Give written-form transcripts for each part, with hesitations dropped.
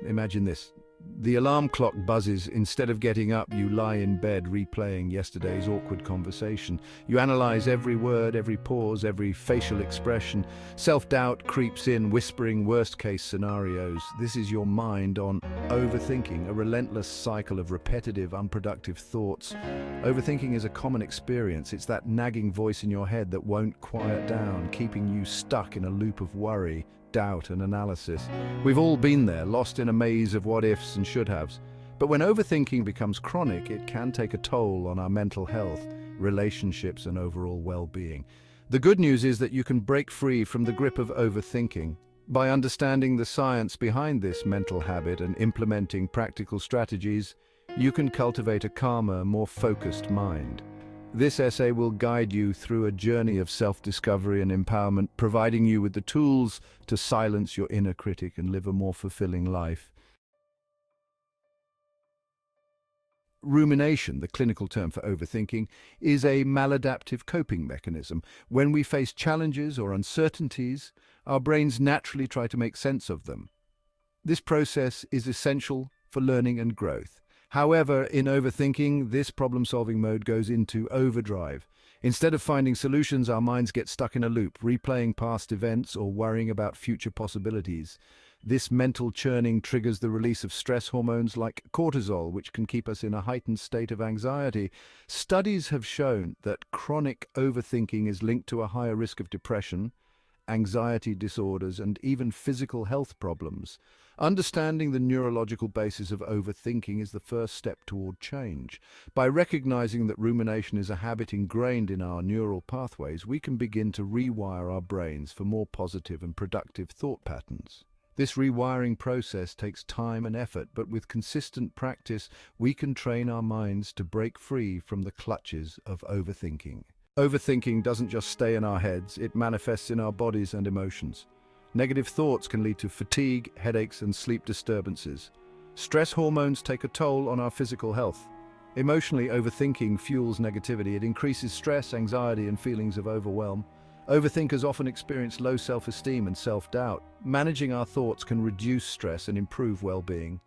Imagine this. The alarm clock buzzes. Instead of getting up, you lie in bed replaying yesterday's awkward conversation. You analyze every word, every pause, every facial expression. Self-doubt creeps in, whispering worst-case scenarios. This is your mind on overthinking, a relentless cycle of repetitive, unproductive thoughts. Overthinking is a common experience. It's that nagging voice in your head that won't quiet down, keeping you stuck in a loop of worry, doubt and analysis. We've all been there, lost in a maze of what-ifs and should-haves. But when overthinking becomes chronic, it can take a toll on our mental health, relationships and overall well-being. The good news is that you can break free from the grip of overthinking. By understanding the science behind this mental habit and implementing practical strategies, you can cultivate a calmer, more focused mind. This essay will guide you through a journey of self-discovery and empowerment, providing you with the tools to silence your inner critic and live a more fulfilling life. Rumination, the clinical term for overthinking, is a maladaptive coping mechanism. When we face challenges or uncertainties, our brains naturally try to make sense of them. This process is essential for learning and growth. However, in overthinking, this problem-solving mode goes into overdrive. Instead of finding solutions, our minds get stuck in a loop, replaying past events or worrying about future possibilities. This mental churning triggers the release of stress hormones like cortisol, which can keep us in a heightened state of anxiety. Studies have shown that chronic overthinking is linked to a higher risk of depression, anxiety disorders, and even physical health problems. Understanding the neurological basis of overthinking is the first step toward change. By recognizing that rumination is a habit ingrained in our neural pathways, we can begin to rewire our brains for more positive and productive thought patterns. This rewiring process takes time and effort, but with consistent practice, we can train our minds to break free from the clutches of overthinking. Overthinking doesn't just stay in our heads, it manifests in our bodies and emotions. Negative thoughts can lead to fatigue, headaches, and sleep disturbances. Stress hormones take a toll on our physical health. Emotionally, overthinking fuels negativity. It increases stress, anxiety, and feelings of overwhelm. Overthinkers often experience low self-esteem and self-doubt. Managing our thoughts can reduce stress and improve well-being.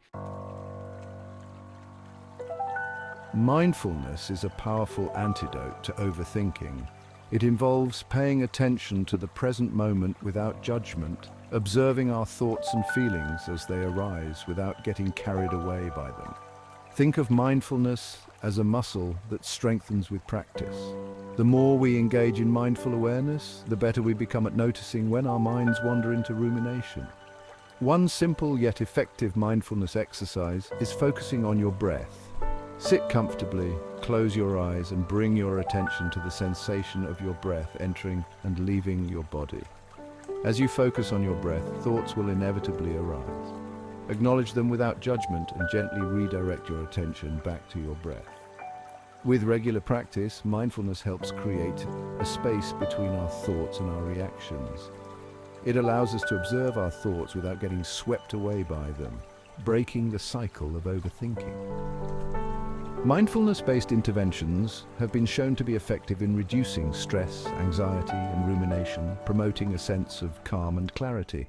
Mindfulness is a powerful antidote to overthinking. It involves paying attention to the present moment without judgment, observing our thoughts and feelings as they arise without getting carried away by them. Think of mindfulness as a muscle that strengthens with practice. The more we engage in mindful awareness, the better we become at noticing when our minds wander into rumination. One simple yet effective mindfulness exercise is focusing on your breath. Sit comfortably, close your eyes, and bring your attention to the sensation of your breath entering and leaving your body. As you focus on your breath, thoughts will inevitably arise. Acknowledge them without judgment and gently redirect your attention back to your breath. With regular practice, mindfulness helps create a space between our thoughts and our reactions. It allows us to observe our thoughts without getting swept away by them, breaking the cycle of overthinking. Mindfulness-based interventions have been shown to be effective in reducing stress, anxiety, and rumination, promoting a sense of calm and clarity.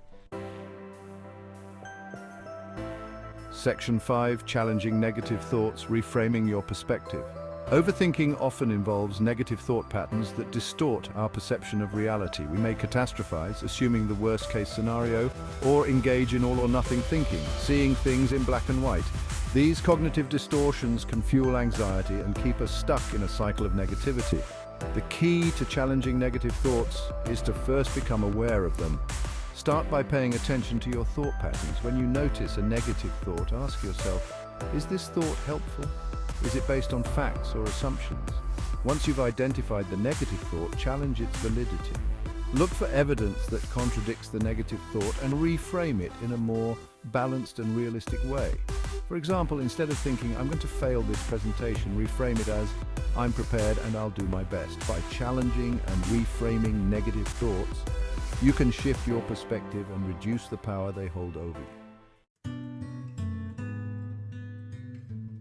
Section 5. Challenging negative thoughts, reframing your perspective. Overthinking often involves negative thought patterns that distort our perception of reality. We may catastrophize, assuming the worst-case scenario, or engage in all-or-nothing thinking, seeing things in black and white. These cognitive distortions can fuel anxiety and keep us stuck in a cycle of negativity. The key to challenging negative thoughts is to first become aware of them. Start by paying attention to your thought patterns. When you notice a negative thought, ask yourself, is this thought helpful? Is it based on facts or assumptions? Once you've identified the negative thought, challenge its validity. Look for evidence that contradicts the negative thought and reframe it in a more balanced and realistic way. For example, instead of thinking, I'm going to fail this presentation, reframe it as, I'm prepared and I'll do my best. By challenging and reframing negative thoughts, you can shift your perspective and reduce the power they hold over you.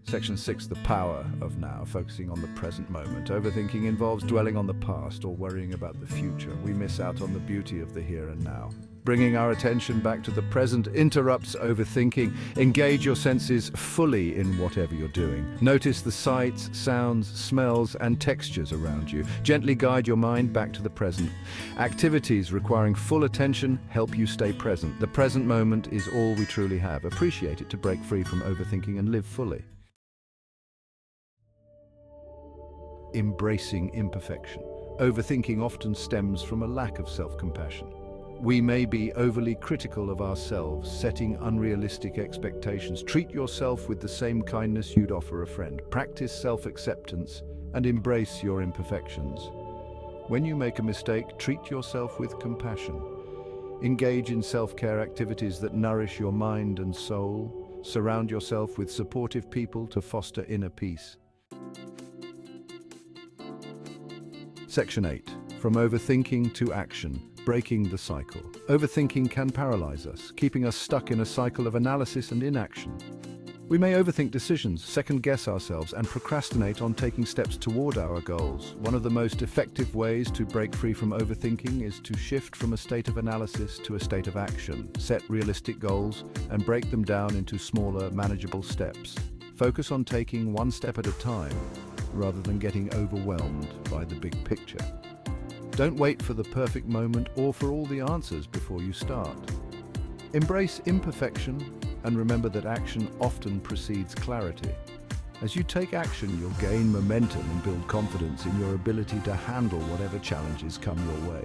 Section 6, the power of now, focusing on the present moment. Overthinking involves dwelling on the past or worrying about the future. We miss out on the beauty of the here and now. Bringing our attention back to the present interrupts overthinking. Engage your senses fully in whatever you're doing. Notice the sights, sounds, smells, and textures around you. Gently guide your mind back to the present. Activities requiring full attention help you stay present. The present moment is all we truly have. Appreciate it to break free from overthinking and live fully. Embracing imperfection. Overthinking often stems from a lack of self-compassion. We may be overly critical of ourselves, setting unrealistic expectations. Treat yourself with the same kindness you'd offer a friend. Practice self-acceptance and embrace your imperfections. When you make a mistake, treat yourself with compassion. Engage in self-care activities that nourish your mind and soul. Surround yourself with supportive people to foster inner peace. Section 8. From overthinking to action. Breaking the cycle. Overthinking can paralyze us, keeping us stuck in a cycle of analysis and inaction. We may overthink decisions, second-guess ourselves, and procrastinate on taking steps toward our goals. One of the most effective ways to break free from overthinking is to shift from a state of analysis to a state of action. Set realistic goals and break them down into smaller, manageable steps. Focus on taking one step at a time, rather than getting overwhelmed by the big picture. Don't wait for the perfect moment or for all the answers before you start. Embrace imperfection and remember that action often precedes clarity. As you take action, you'll gain momentum and build confidence in your ability to handle whatever challenges come your way.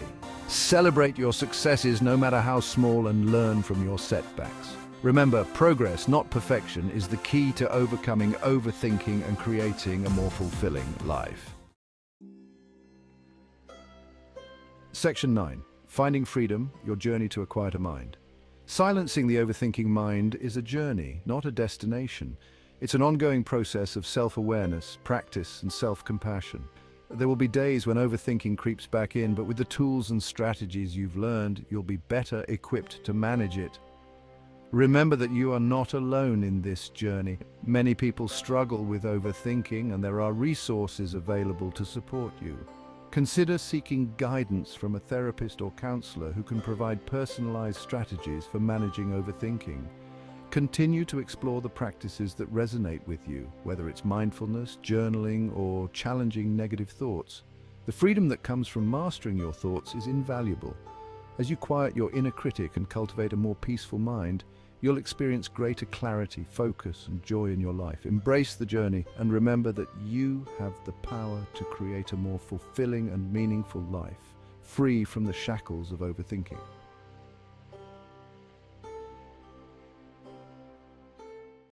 Celebrate your successes, no matter how small, and learn from your setbacks. Remember, progress, not perfection, is the key to overcoming overthinking and creating a more fulfilling life. Section 9. Finding freedom, your journey to a quieter mind. Silencing the overthinking mind is a journey, not a destination. It's an ongoing process of self-awareness, practice, and self-compassion. There will be days when overthinking creeps back in, but with the tools and strategies you've learned, you'll be better equipped to manage it. Remember that you are not alone in this journey. Many people struggle with overthinking, and there are resources available to support you. Consider seeking guidance from a therapist or counselor who can provide personalized strategies for managing overthinking. Continue to explore the practices that resonate with you, whether it's mindfulness, journaling, or challenging negative thoughts. The freedom that comes from mastering your thoughts is invaluable. As you quiet your inner critic and cultivate a more peaceful mind, you'll experience greater clarity, focus, and joy in your life. Embrace the journey and remember that you have the power to create a more fulfilling and meaningful life, free from the shackles of overthinking.